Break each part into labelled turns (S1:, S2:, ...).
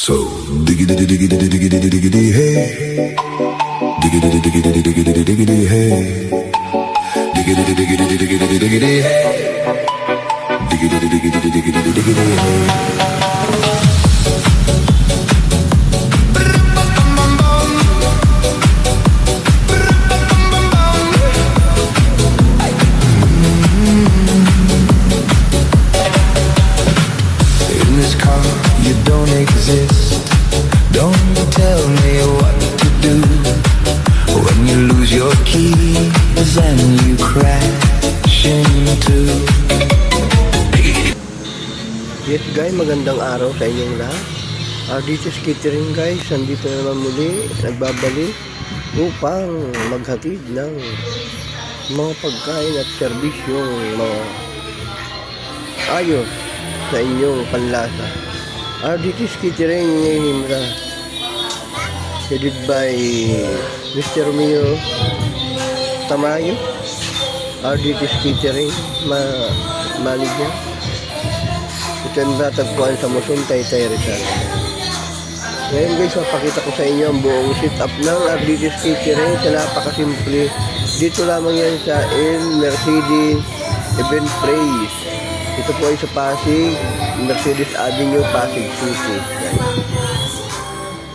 S1: So diggity diggity diggity diggity hey, diggity diggity diggity diggity hey, diggity diggity diggity diggity hey, diggity diggity diggity diggity hey. In this car, you don't exist. Don't tell me what to do when you lose your keys and you crash into.
S2: Yes guys, magandang araw sa inyong lahat. This is Catering guys, nandito naman muli, nagbabalik upang maghatid ng mga pagkain at serbisyong mga ayos sa inyong panlasa. This is Catering Himra, headed by Mr. Romeo Tamayo. This is Catering manager. Ito ang natagpuan sa Muson, Taytay, Rizal. Ngayon guys, mapakita ko sa inyo ang buong setup ng RDT's Catering sa napakasimple. Dito lamang yan sa Mercedes Event Place. Ito po ay sa Pasig, Mercedes Avenue, Pasig City.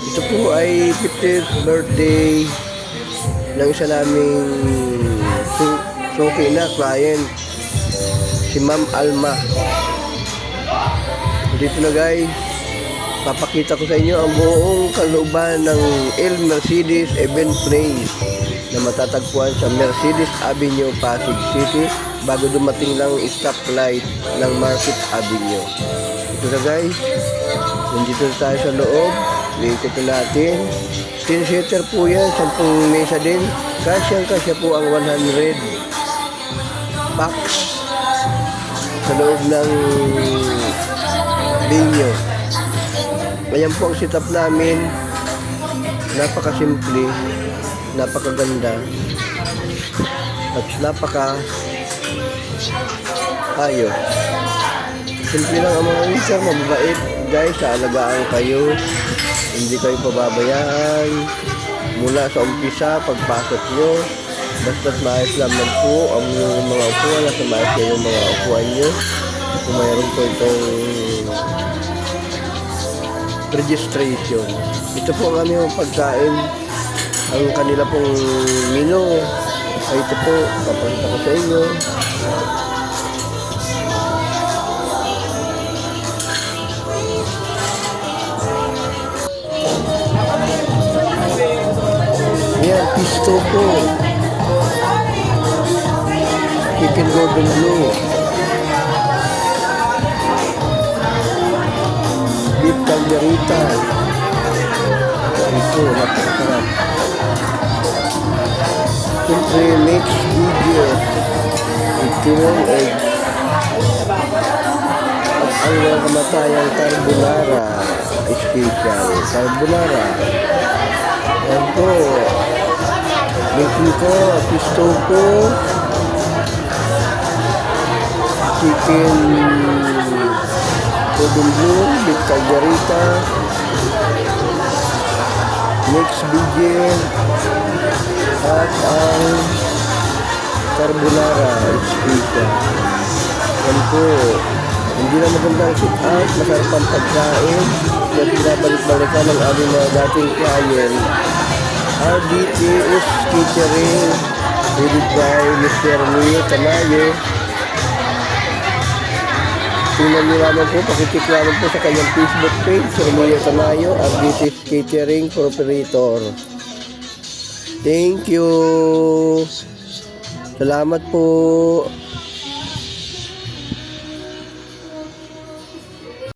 S2: Ito po ay 50th birthday ng isa naming suki na client, si Ma'am Alma. Dito na guys, papakita ko sa inyo ang buong kalooban ng El Mercedes Event Place na matatagpuan sa Mercedes Avenue, Pasig City bago dumating lang stoplight ng Market Avenue. Ito na guys, nandito na tayo sa loob, iikot na natin. 10-seater po yan, 10 mesa din. Kasyang-kasya po ang 100 packs sa loob ng venue. Ayan po ang setup namin. Napakasimple, napakaganda, at ayos. Simple lang ang mga wheelchair, mababait guys, alagaan kayo, hindi kayo pababayaan mula sa umpisa, pagpasok nyo, basta't maayos lamang po ang mga upuan, nasa maayos kayo yung mga upuan nyo. Kung mayroon po itong registration, ito po ang aming pagkain. Ang kanila pong menu ay ito po, papakita ko sa inyo. Yan, pisto po, chicken golden blue, beef calderita. Ito, napakasarap. Siyempre, mixed video, itinong egg, at ang mga kamatayang carbonara, special carbonara. Yan po, bacon ko, pisto ko, chicken golden blue, beef calderita, mixed vegan, at ang carbonara special. Yan po, hindi na magandang sit out, masarap ang pagkain, at pinabalik-balikan ng aming mga dating client. RDT's Catering, headed by Mr. Romeo Tamayo. Tingnan nyo naman po, pakiklik naman po sa kanyang Facebook page, Romeo Tamayo, RDT's Catering Proprietor. Thank you. Salamat po.